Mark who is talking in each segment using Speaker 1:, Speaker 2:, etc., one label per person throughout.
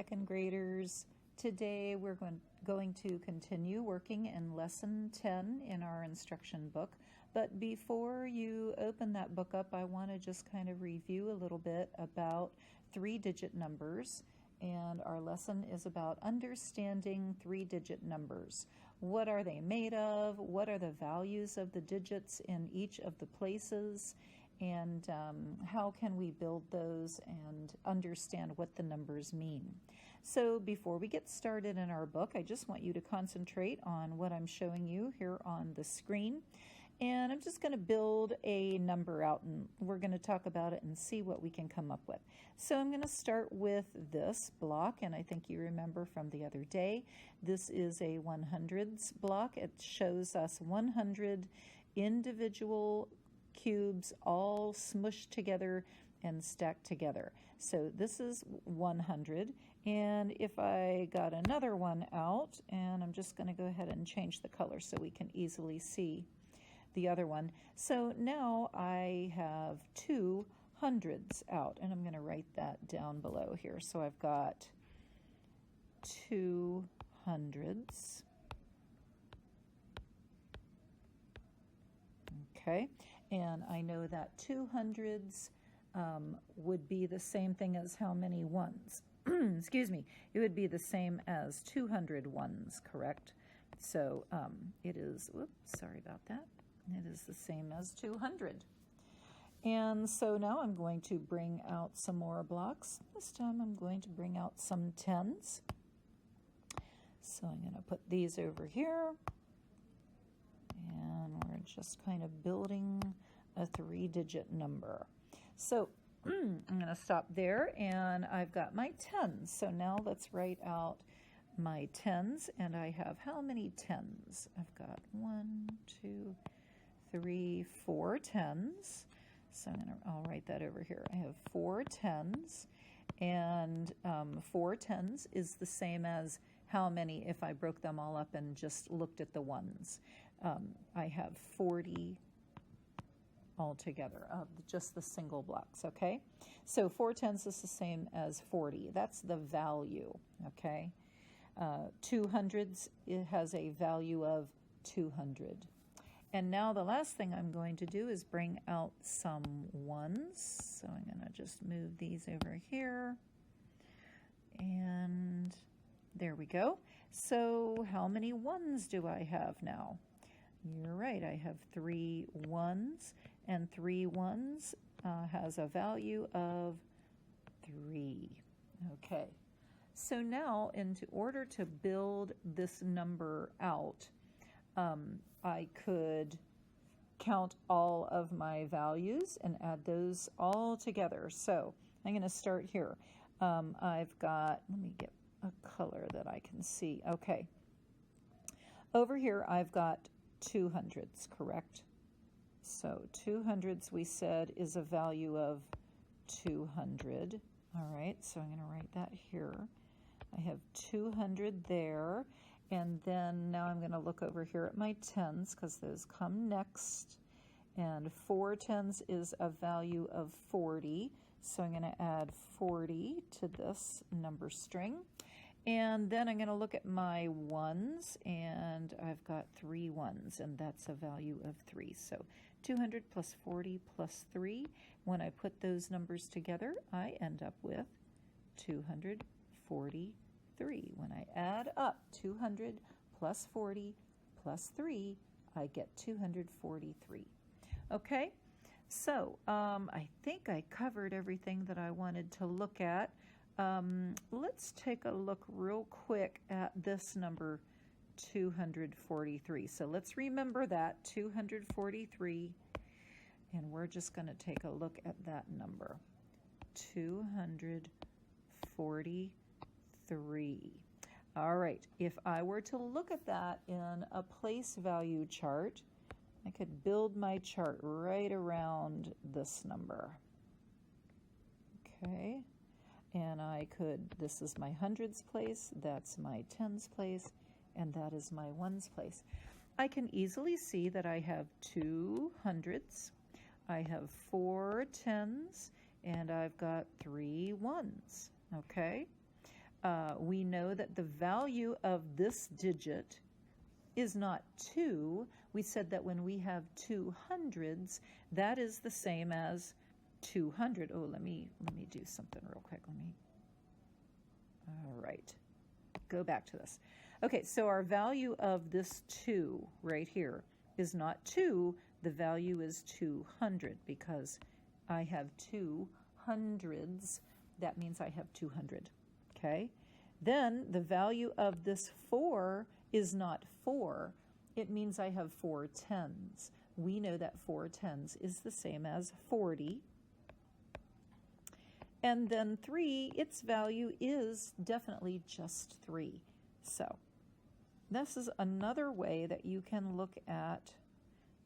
Speaker 1: second graders. Today we're going to continue working in Lesson 10 in our instruction book. But before you open that book up, I want to just kind of review a little bit about three-digit numbers. And our lesson is about understanding three-digit numbers. What are they made of? What are the values of the digits in each of the places? And how can we build those and understand what the numbers mean? So before we get started in our book, I just want you to concentrate on what I'm showing you here on the screen. And I'm just going to build a number out, and we're going to talk about it and see what we can come up with. So I'm going to start with this block, and I think you remember from the other day, this is a 100s block. It shows us 100 individual cubes all smushed together and stacked together. So this is 100, and if I got another one out, and I'm just going to go ahead and change the color so we can easily see the other one. So now I have two hundreds out, and I'm going to write that down below here. So I've got two hundreds. Okay, and I know that two hundreds would be the same thing as how many ones? Excuse me, it would be the same as 200 ones, correct? So it is, whoops, sorry about that. It is the same as 200. And so now I'm going to bring out some more blocks. This time I'm going to bring out some tens. So I'm going to put these over here. And we're just kind of building a three-digit number. So I'm going to stop there, and I've got my tens. So now let's write out my tens, and I have how many tens? I've got 1, 2, 3, 4 tens. So I'll write that over here. I have 4 tens, and 4 tens is the same as how many if I broke them all up and just looked at the ones. I have 40 altogether of just the single blocks, okay? So 4 tens is the same as 40. That's the value, okay? 200s, it has a value of 200. And now the last thing I'm going to do is bring out some ones. So I'm going to just move these over here. And there we go. So how many ones do I have now? You're right, I have 3 ones, and 3 ones has a value of 3. Okay, so now in order to build this number out, I could count all of my values and add those all together. So I'm going to start here. I've got, let me get a color that I can see. Okay. Over here I've got 200s, correct? So 200s we said is a value of 200. All right, so I'm going to write that here. I have 200 there, and then now I'm going to look over here at my tens because those come next, and 4 tens is a value of 40, so I'm going to add 40 to this number string. And then I'm going to look at my ones, and I've got 3 ones, and that's a value of 3. So 200 plus 40 plus 3, when I put those numbers together, I end up with 243. When I add up 200 plus 40 plus 3, I get 243. Okay, so I think I covered everything that I wanted to look at. Let's take a look real quick at this number 243. So let's remember that 243, and we're just going to take a look at that number 243. All right, if I were to look at that in a place value chart, I could build my chart right around this number. Okay, and I could, this is my hundreds place, that's my tens place, and that is my ones place. I can easily see that I have 2 hundreds, I have 4 tens, and I've got 3 ones, okay? we know that the value of this digit is not 2. We said that when we have 200s, that is the same as 200. Oh, let me do something real quick. All right, go back to this. Okay, so our value of this 2 right here is not 2. The value is 200 because I have 200s. That means I have 200. Okay, then the value of this 4 is not 4. It means I have 4 tens. We know that 4 tens is the same as 40. And then 3, its value is definitely just 3. So this is another way that you can look at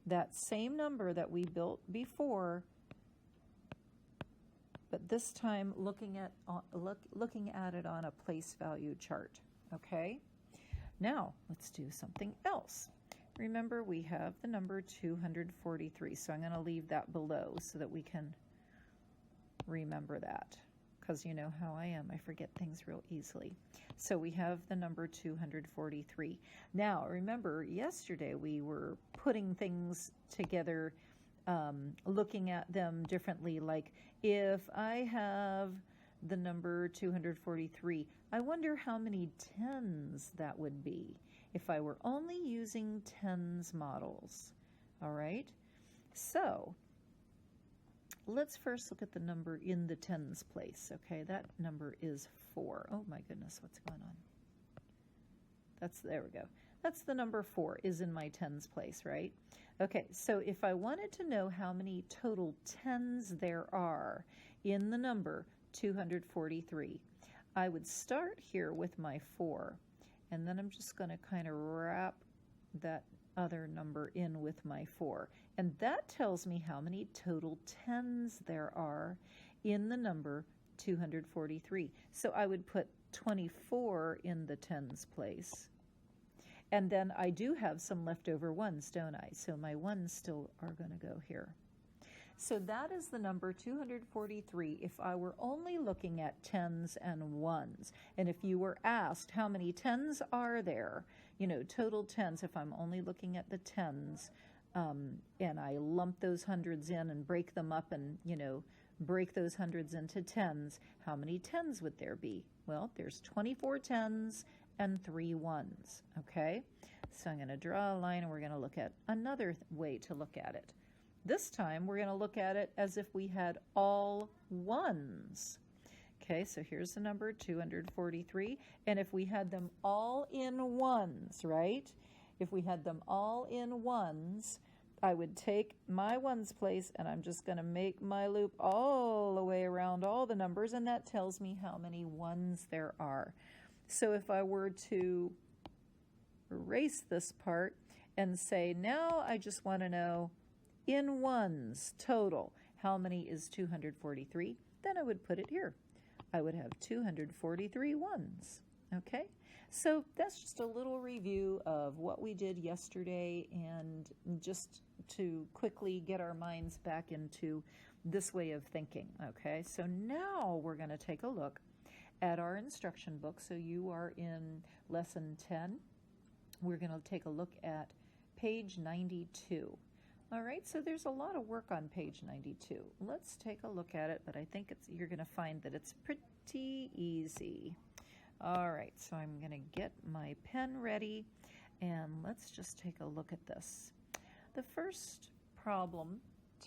Speaker 1: that same number that we built before, but this time looking at it on a place value chart. Okay? Now, let's do something else. Remember, we have the number 243, so I'm going to leave that below so that we can remember that, because you know how I am. I forget things real easily. So we have the number 243. Now, remember, yesterday we were putting things together, looking at them differently, like if I have the number 243, I wonder how many tens that would be if I were only using tens models. All right, so let's first look at the number in the tens place. Okay, that number is 4. Oh my goodness, what's going on? There we go. That's the number 4 is in my tens place, right? Okay, so if I wanted to know how many total tens there are in the number 243, I would start here with my 4, and then I'm just going to kind of wrap that other number in with my 4. And that tells me how many total tens there are in the number 243. So I would put 24 in the tens place. And then I do have some leftover ones, don't I? So my ones still are going to go here. So that is the number 243 if I were only looking at tens and ones. And if you were asked how many tens are there, you know, total tens, if I'm only looking at the tens, and I lump those hundreds in and break them up and, you know, break those hundreds into tens, how many tens would there be? Well, there's 24 tens and 3 ones, okay? So I'm going to draw a line and we're going to look at another way to look at it. This time we're going to look at it as if we had all ones. Okay, so here's the number 243, and if we had them all in ones, right? If we had them all in ones, I would take my ones place and I'm just going to make my loop all the way around all the numbers, and that tells me how many ones there are. So if I were to erase this part and say, now I just want to know in ones total, how many is 243? Then I would put it here. I would have 243 ones. Okay, so that's just a little review of what we did yesterday, and just to quickly get our minds back into this way of thinking. Okay, so now we're going to take a look at our instruction book. So you are in lesson 10. We're going to take a look at page 92. All right, so there's a lot of work on page 92. Let's take a look at it, but I think you're going to find that it's pretty easy. All right, so I'm going to get my pen ready, and let's just take a look at this. The first problem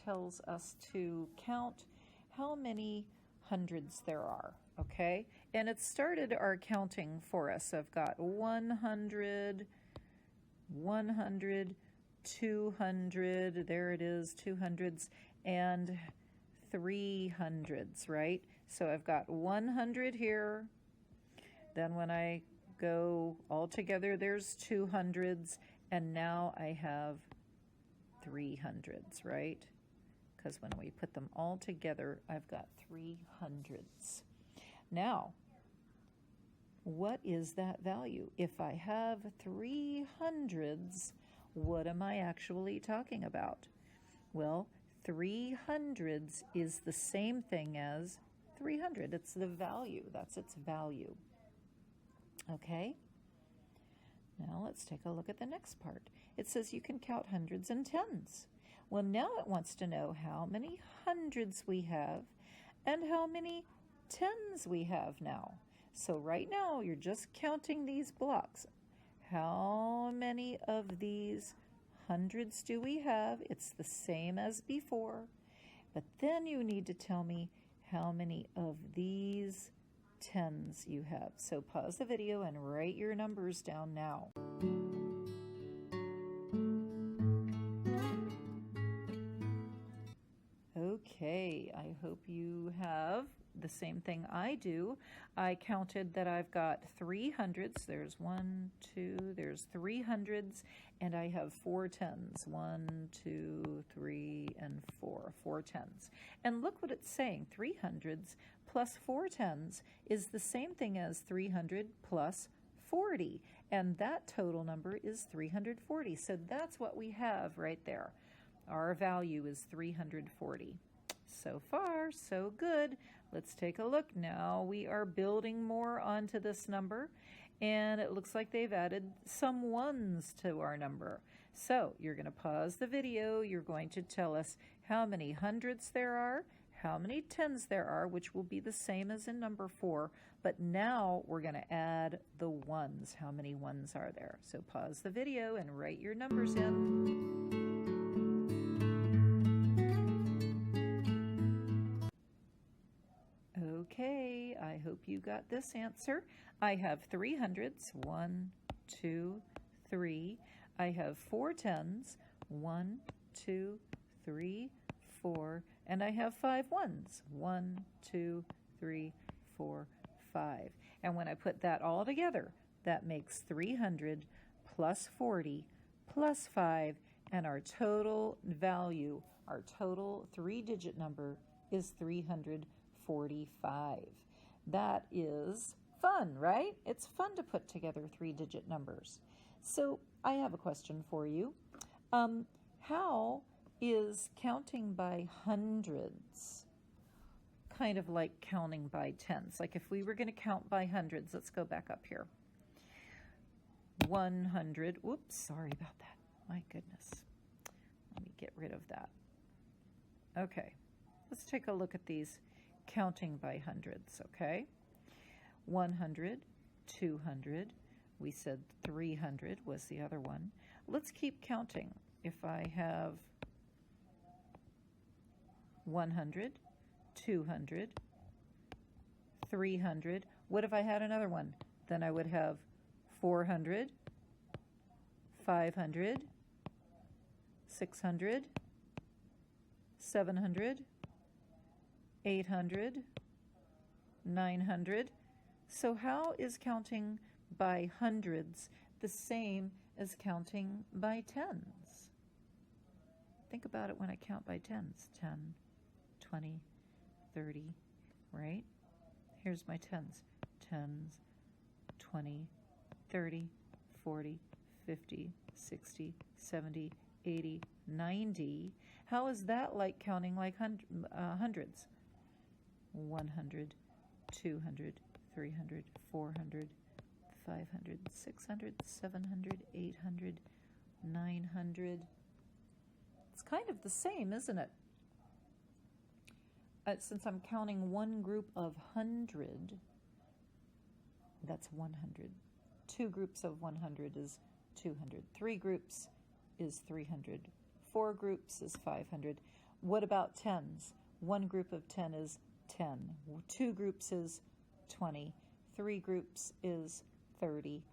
Speaker 1: tells us to count how many hundreds there are, okay? And it started our counting for us. I've got 100, 100, 200, there it is, 200s, and 300s, right? So I've got 100 here. Then when I go all together, there's 200s, and now I have 300s, right? Because when we put them all together, I've got 300s. Now, what is that value? If I have 300s, what am I actually talking about? Well, 300s is the same thing as 300. It's the value. That's its value. Okay, now let's take a look at the next part. It says you can count hundreds and tens. Well, now it wants to know how many hundreds we have and how many tens we have now. So right now you're just counting these blocks. How many of these hundreds do we have? It's the same as before. But then you need to tell me how many of these tens you have. So pause the video and write your numbers down now. Okay, I hope you have the same thing I do. I counted that I've got 3 hundreds. There's 1, 2, there's 3 hundreds, and I have 4 tens. 1, 2, 3, and 4. 4 tens. And look what it's saying. 3 hundreds plus 4 tens is the same thing as 300 plus 40. And that total number is 340. So that's what we have right there. Our value is 340. So far, so good. Let's take a look now. We are building more onto this number, and it looks like they've added some ones to our number. So you're going to pause the video. You're going to tell us how many hundreds there are, how many tens there are, which will be the same as in number 4, but now we're going to add the ones. How many ones are there? So pause the video and write your numbers in. Okay, I hope you got this answer. I have 3 hundreds, 1, 2, 3. I have 4 tens, 1, 2, 3, 4. And I have 5 ones, 1, 2, 3, 4, 5. And when I put that all together, that makes 300 plus 40 plus 5, and our total value, our total 3-digit number is 345. That is fun, right? It's fun to put together 3-digit numbers. So I have a question for you. How is counting by hundreds kind of like counting by tens? Like if we were going to count by hundreds, let's go back up here. 100, whoops, sorry about that. My goodness. Let me get rid of that. Okay, let's take a look at these counting by hundreds, okay? 100, 200, we said 300 was the other one. Let's keep counting. If I have 100, 200, 300, what if I had another one? Then I would have 400, 500, 600, 700, 800, 900. So how is counting by hundreds the same as counting by tens? Think about it when I count by tens. 10, 20, 30, right? Here's my tens. Tens, 20, 30, 40, 50, 60, 70, 80, 90. How is that like counting like hundreds? 100, 200, 300, 400, 500, 600, 700, 800, 900. It's kind of the same, isn't it? Since I'm counting one group of 100, that's 100. 2 groups of 100 is 200. 3 groups is 300. 4 groups is 500. What about tens? 1 group of 10 is 10. 2 groups is 20. 3 groups is 30.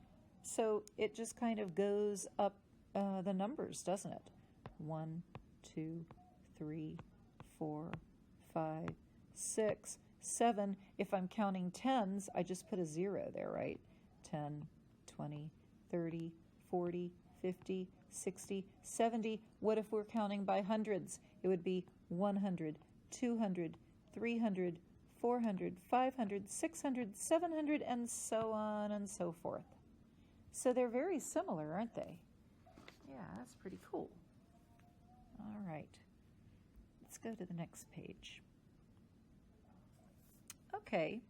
Speaker 1: So it just kind of goes up the numbers, doesn't it? 1, 2, 3, 4, 5, 6, 7. If I'm counting tens, I just put a 0 there, right? 10, 20, 30, 40, 50, 60, 70. What if we're counting by hundreds? It would be 100, 200, 300, 400, 500, 600, 700, and so on and so forth. So they're very similar, aren't they? Yeah, that's pretty cool. All right, let's go to the next page. Okay,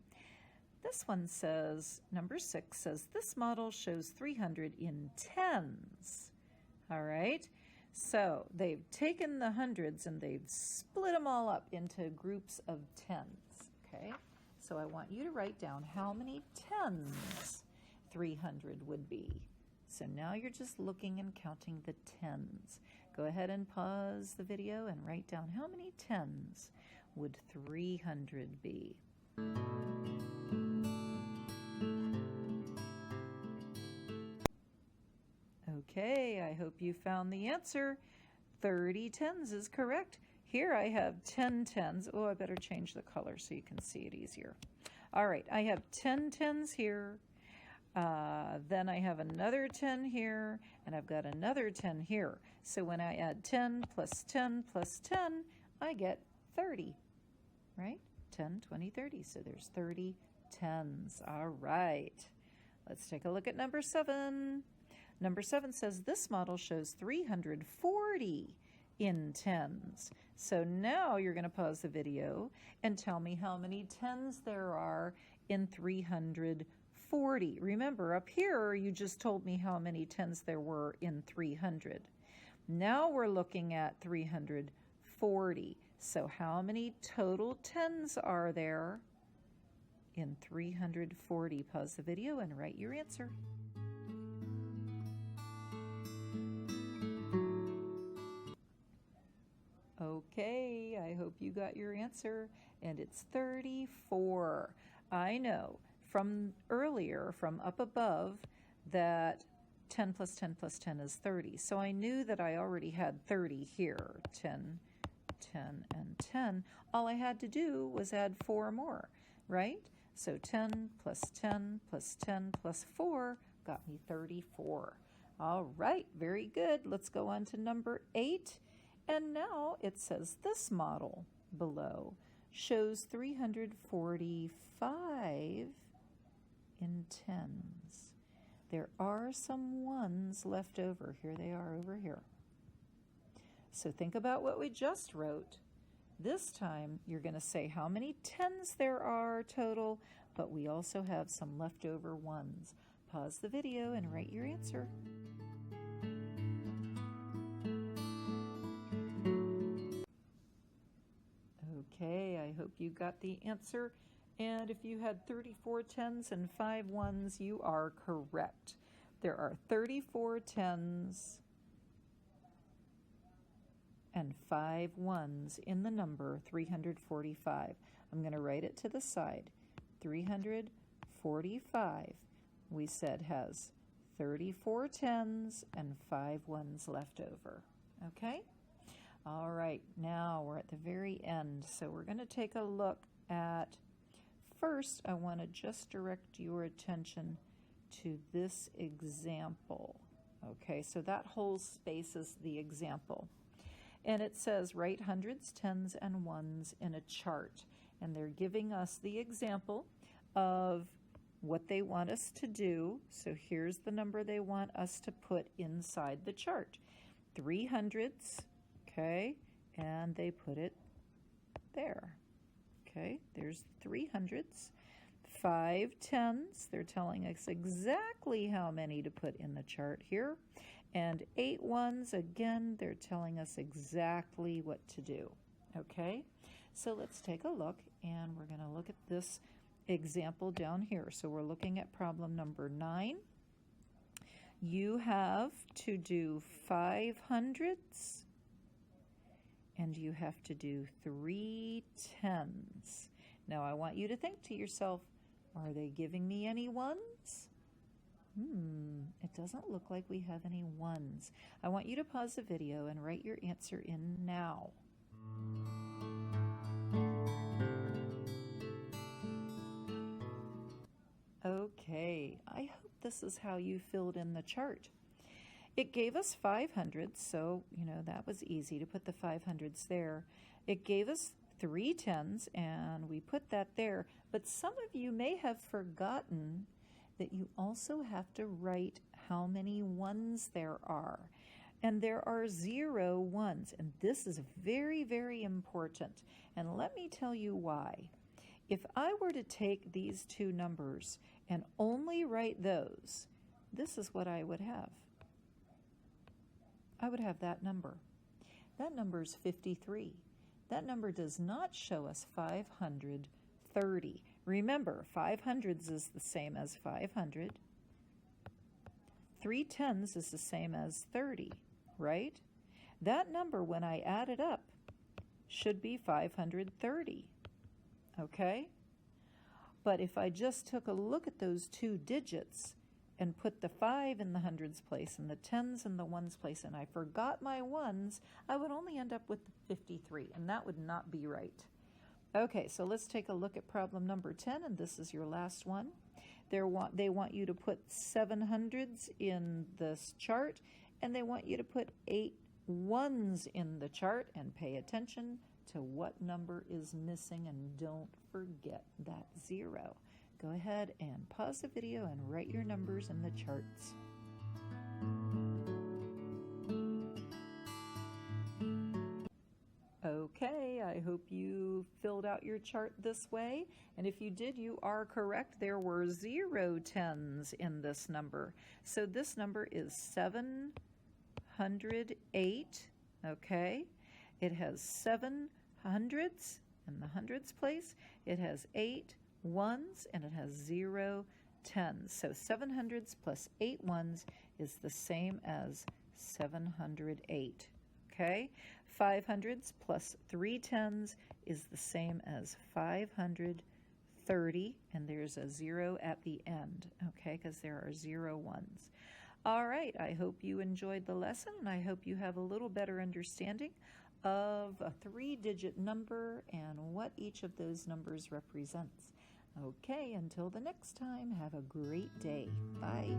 Speaker 1: This one says, number 6 says, this model shows 300 in tens. All right, so they've taken the hundreds and they've split them all up into groups of tens. Okay, so I want you to write down how many tens 300 would be. So now you're just looking and counting the tens. Go ahead and pause the video and write down how many tens would 300 be. Okay, I hope you found the answer. 30 tens is correct. Here I have 10 tens. Oh, I better change the color so you can see it easier. All right, I have 10 tens here. Then I have another 10 here, and I've got another 10 here. So when I add 10 plus 10 plus 10, I get 30, right? 10, 20, 30. So there's 30 tens. All right. Let's take a look at number 7. Number 7 says this model shows 340 in tens. So now you're going to pause the video and tell me how many tens there are in 340. Remember, up here you just told me how many tens there were in 300. Now we're looking at 340. So how many total tens are there in 340? Pause the video and write your answer. Okay, I hope you got your answer, and it's 34. I know from earlier, from up above, that 10 plus 10 plus 10 is 30. So I knew that I already had 30 here, 10, 10, and 10. All I had to do was add 4 more, right? So 10 plus 10 plus 10 plus 4 got me 34. All right, very good. Let's go on to number 8. And now it says this model below shows 345 in tens. There are some ones left over. Here they are over here. So think about what we just wrote. This time you're going to say how many tens there are total, but we also have some leftover ones. Pause the video and write your answer. Okay, I hope you got the answer. And if you had 34 tens and 5 ones, you are correct. There are 34 tens and 5 ones in the number 345. I'm going to write it to the side. 345, we said, has 34 tens and 5 ones left over. Okay? All right, now we're at the very end, so we're going to take a look at, first I want to just direct your attention to this example. Okay, so that whole space is the example. And it says write hundreds, tens, and ones in a chart. And they're giving us the example of what they want us to do. So here's the number they want us to put inside the chart. 3 hundreds. Okay, and they put it there. Okay, there's 3 hundreds. 5 tens, they're telling us exactly how many to put in the chart here. And 8 ones, again, they're telling us exactly what to do. Okay, so let's take a look, and we're going to look at this example down here. So we're looking at problem number 9. You have to do 5 hundreds. And you have to do 3 tens. Now I want you to think to yourself, are they giving me any ones? It doesn't look like we have any ones. I want you to pause the video and write your answer in now. Okay, I hope this is how you filled in the chart. It gave us 500, so, that was easy to put the 500s there. It gave us 3 tens, and we put that there. But some of you may have forgotten that you also have to write how many ones there are. And there are 0 ones, and this is very, very important. And let me tell you why. If I were to take these two numbers and only write those, this is what I would have. I would have that number. That number is 53. That number does not show us 530. Remember, 500s is the same as 500. 3 tens is the same as 30, right? That number, when I add it up, should be 530, okay? But if I just took a look at those two digits and put the 5 in the hundreds place and the tens in the ones place, and I forgot my ones, I would only end up with 53, and that would not be right. Okay, so let's take a look at problem number 10, and this is your last one. They want you to put 700s in this chart, and they want you to put 8 ones in the chart, and pay attention to what number is missing, and don't forget that 0. Go ahead and pause the video and write your numbers in the charts. Okay, I hope you filled out your chart this way, and if you did, you are correct. There were 0 tens in this number. So this number is 708, okay? It has 7 hundreds in the hundreds place. It has 8 ones, and it has 0 tens. So 700s plus 8 ones is the same as 708, okay? 500s plus 3 tens is the same as 530, and there's a 0 at the end, okay, because there are 0 ones. All right, I hope you enjoyed the lesson, and I hope you have a little better understanding of a 3-digit number and what each of those numbers represents. Okay, until the next time, have a great day. Bye.